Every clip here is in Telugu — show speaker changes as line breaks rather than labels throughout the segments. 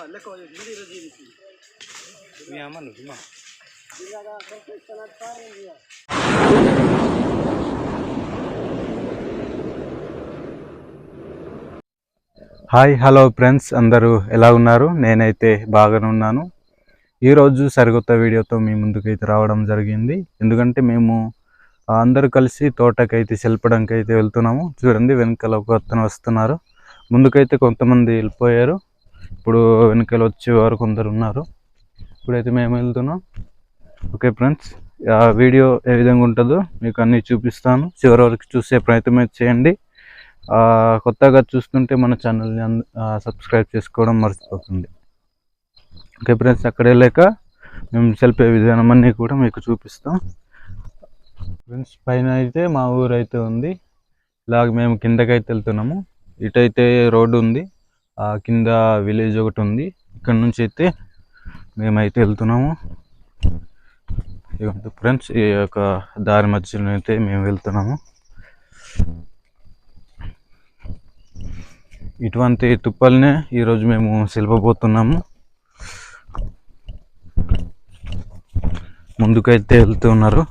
హాయ్ హలో ఫ్రెండ్స్, అందరూ ఎలా ఉన్నారు? నేనైతే బాగానే ఉన్నాను. ఈరోజు సరికొత్త వీడియోతో మీ ముందుకైతే రావడం జరిగింది. ఎందుకంటే మేము అందరూ కలిసి తోటకైతే సెల్పడానికి అయితే వెళ్తున్నాము. చూడండి, వెనకాల ఒక అతను వస్తున్నారు. ముందుకైతే కొంతమంది వెళ్ళిపోయారు. ఇప్పుడు వెనకాల వచ్చేవారు కొందరు ఉన్నారు. ఇప్పుడైతే మేము వెళ్తున్నాం. ఓకే ఫ్రెండ్స్, ఆ వీడియో ఏ విధంగా ఉంటుందో మీకు అన్నీ చూపిస్తాను. చివరి వరకు చూసే ప్రయత్నం చేయండి. కొత్తగా చూస్తుంటే మన ఛానల్ని సబ్స్క్రైబ్ చేసుకోవడం మర్చిపోతుంది. ఓకే ఫ్రెండ్స్, అక్కడ వెళ్ళాక మేము సెల్ఫీ విధానం అన్నీ కూడా మీకు చూపిస్తాం. ఫ్రెండ్స్, పైన అయితే మా ఊరు అయితే ఉంది. ఇలాగ మేము కిందకైతే వెళ్తున్నాము. ఇటైతే రోడ్డు ఉంది, కింద విలేజ్ ఒకటి ఉంది. ఇక్కడ నుంచి అయితే మేమైతే వెళ్తున్నాము. ఫ్రెండ్స్, ఈ యొక్క దారి మధ్యలో అయితే మేము వెళ్తున్నాము. ఇటువంటి తుప్పల్నే ఈరోజు మేము సెల్పబోతున్నాము. ముందుకైతే వెళ్తున్నారు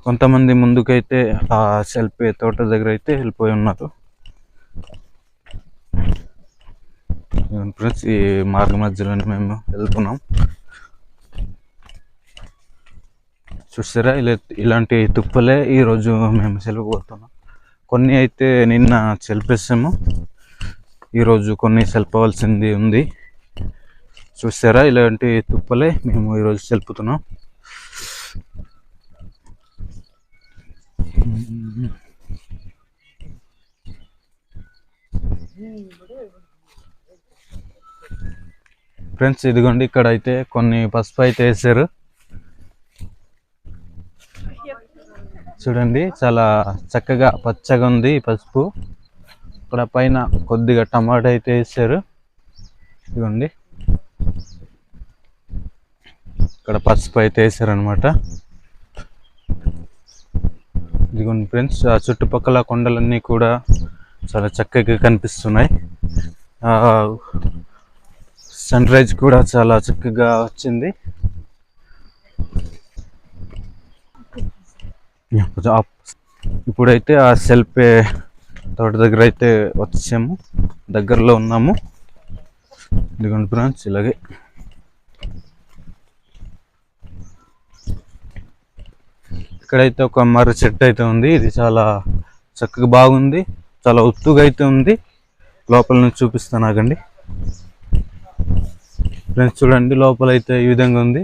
కొంతమంది. ముందుకైతే ఆ సెల్పే తోట దగ్గర అయితే వెళ్ళిపోయి ఉన్నారు. ఫ్రెండ్స్, ఈ మార్గ మధ్యలోనే మేము వెళ్తున్నాం. చూస్తారా, ఇలాంటి తుప్పలే ఈరోజు మేము సెల్పబోతున్నాం. కొన్ని అయితే నిన్న సెల్పేసాము, ఈరోజు కొన్ని సెల్పవలసింది ఉంది. చూస్తారా, ఇలాంటి తుప్పలే మేము ఈరోజు సెల్పుతున్నాం. ఫ్రెండ్స్, ఇదిగోండి, ఇక్కడ అయితే కొన్ని పసుపు అయితే వేసారు. చూడండి, చాలా చక్కగా పచ్చగా ఉంది ఈ పసుపు. ఇక్కడ పైన కొద్దిగా టమాటా అయితే వేసారు. ఇదిగోండి, ఇక్కడ పసుపు అయితే వేసారనమాట. ఇదిగోండి ఫ్రెండ్స్, ఆ చుట్టుపక్కల కొండలన్నీ కూడా చాలా చక్కగా కనిపిస్తున్నాయి. సన్ రైజ్ కూడా చాలా చక్కగా వచ్చింది. ఇప్పుడైతే ఆ సెల్పే తోట దగ్గర అయితే వచ్చాము, దగ్గరలో ఉన్నాము. ఇదిగోండి ఫ్రెండ్స్, ఇలాగే ఇక్కడైతే ఒక మర్రి చెట్టు అయితే ఉంది. ఇది చాలా చక్కగా బాగుంది, చాలా ఉత్తుగా అయితే ఉంది. లోపల నుంచి చూపిస్తాను, ఆగండి ఫ్రెండ్స్. చూడండి, లోపల అయితే ఈ విధంగా ఉంది.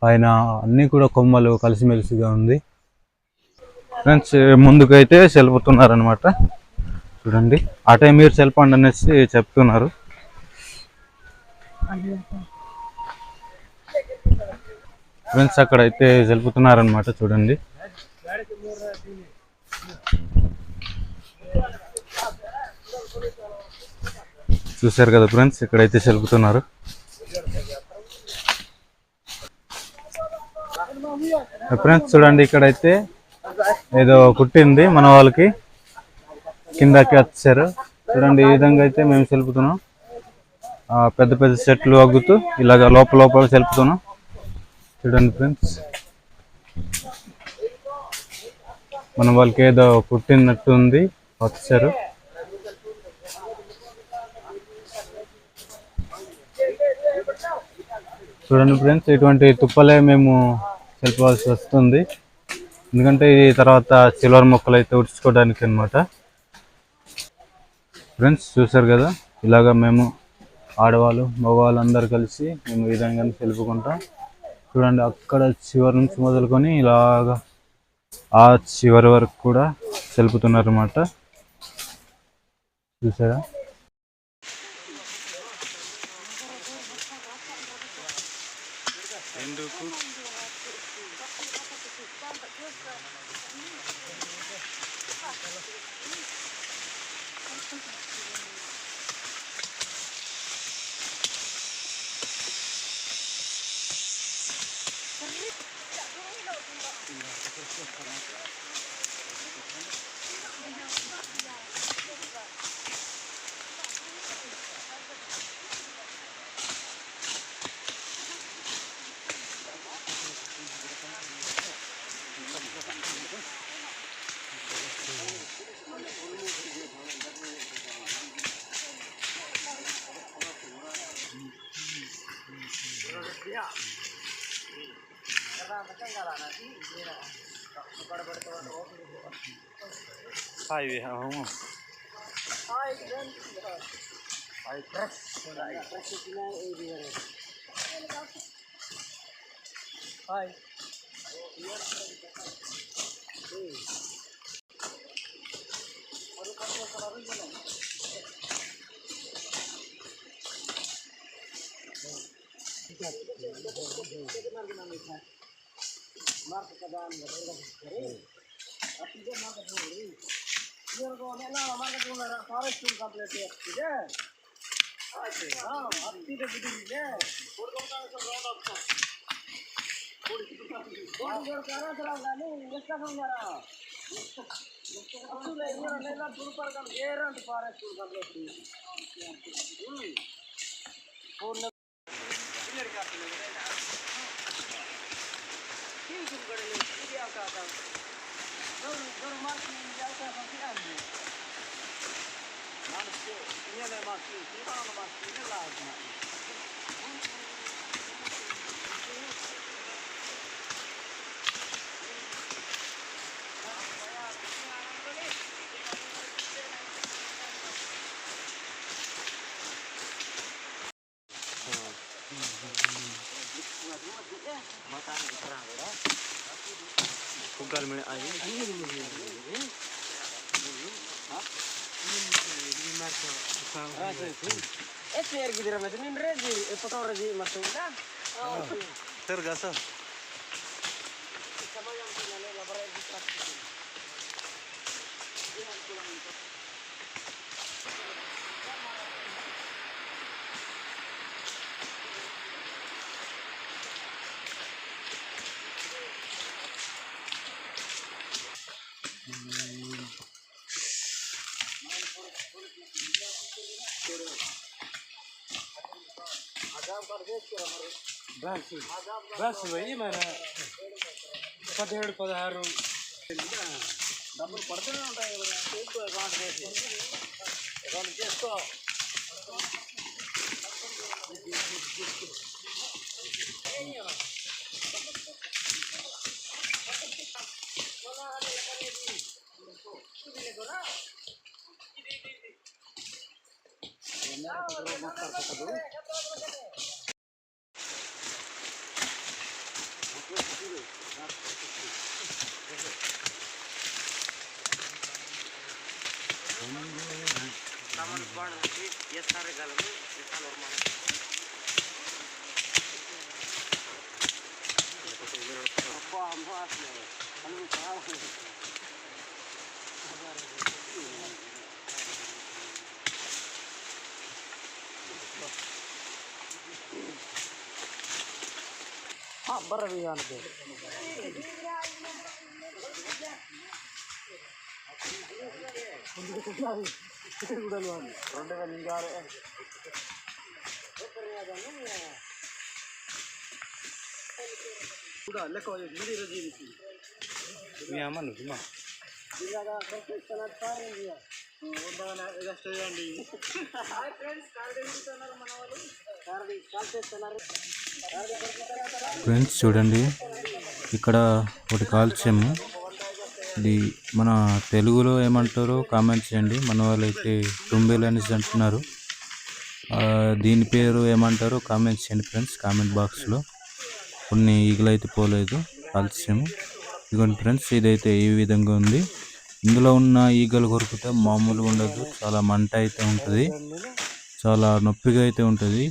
పైన అన్నీ కూడా కొమ్మలు కలిసిమెలిసిగా ఉంది. ఫ్రెండ్స్, ముందుకైతే సెల్పుతున్నారనమాట. చూడండి, ఆ టైం మీరు సెల్పండి అనేసి చెప్తున్నారు. ఫ్రెండ్స్, అక్కడైతే సెల్పుతున్నారనమాట. చూడండి, చూశారు కదా ఫ్రెండ్స్, ఇక్కడైతే సెల్పుతున్నారు. ఫ్రెండ్స్, చూడండి, ఇక్కడైతే ఏదో కుట్టింది మన వాళ్ళకి, కిందకి వచ్చారు. చూడండి, ఈ విధంగా అయితే మేము సెల్పుతున్నాం. పెద్ద పెద్ద చెట్లు అగ్గుతూ ఇలాగ లోపల సెల్పుతున్నాం. చూడండి ఫ్రెండ్స్, మన వాళ్ళకి ఏదో కుట్టినట్టు ఉంది, వచ్చారు. చూడండి ఫ్రెండ్స్, ఇటువంటి తుప్పలే మేము సెల్పవలసి వస్తుంది. ఎందుకంటే ఇది తర్వాత సిల్వర్ మొక్కలు అయితే ఉడుచుకోవడానికి అనమాట. ఫ్రెండ్స్, చూసారు కదా, ఇలాగ మేము ఆడవాళ్ళు మగవాళ్ళు అందరు కలిసి మేము ఈ విధంగా సెల్పుకుంటాం. చూడండి, అక్కడ చివరి నుంచి మొదలుకొని ఇలాగా ఆ చివరి వరకు కూడా సెల్పుతున్నారు అన్నమాట. చూసారా, Hai, Hai. Kugal में आई Esper gitu ramai tu ni rezi, foto rezi masuk dah. Tergasa. Sama yang punya ni laporan registrasi. बस वही मैंने 17-16 డబ్బులు పడుతూనే ఉంటాయి చేసుకో అకౌంట్ చేసి అకౌంట్ చేసుకో Taman Bang nanti ya sare galam ya normal. Apa amas ni? Anu tahu. Ah, berawian tu.
Friends చూడండి ఇక్కడ ఒకటి కాల్చాము. ఇది మన తెలుగులో ఏమంటారో కామెంట్ చేయండి. మన వాళ్ళైతే తుంబేలు అనేసి అంటున్నారు. దీని పేరు ఏమంటారో కామెంట్ చేయండి ఫ్రెండ్స్ కామెంట్ బాక్స్లో. కొన్ని ఈగలు అయితే పోలేదు కాల్చాము. ఇదిగోండి ఫ్రెండ్స్ ఇదైతే ఈ విధంగా ఉంది. ఇందులో ఉన్న ఈగలు కొరికితే మామూలుగా ఉండదు, చాలా మంట అయితే ఉంటుంది, చాలా నొప్పిగా అయితే ఉంటుంది.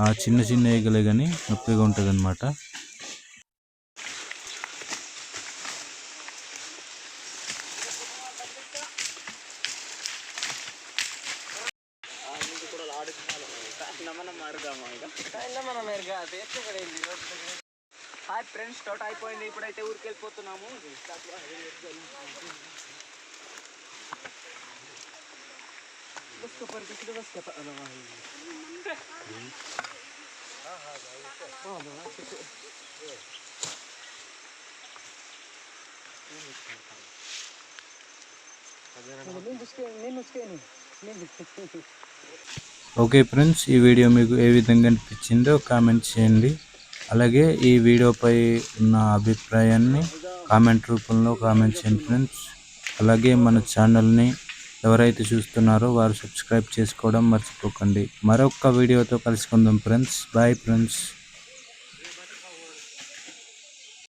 ఆ చిన్న చిన్న ఈగలే కానీ నొప్పిగా ఉంటుంది అన్నమాట.
హాయ్ ఫ్రెండ్స్, స్టార్ట్ అయిపోయింది. ఇప్పుడైతే ఊరికి వెళ్ళిపోతున్నాము.
ఓకే ఫ్రెండ్స్, ఈ వీడియో మీకు ఏ విధంగా అనిపించిందో కామెంట్ చేయండి. అలాగే ఈ వీడియోపై ఉన్న అభిప్రాయాన్ని కామెంట్ రూపంలో కామెంట్ చేయండి ఫ్రెండ్స్. అలాగే మన ఛానల్ని ఎవరైతే చూస్తున్నారో వారు సబ్స్క్రైబ్ చేసుకోవడం మర్చిపోకండి. మరొక వీడియోతో కలుసుకుందాం ఫ్రెండ్స్. Bye friends.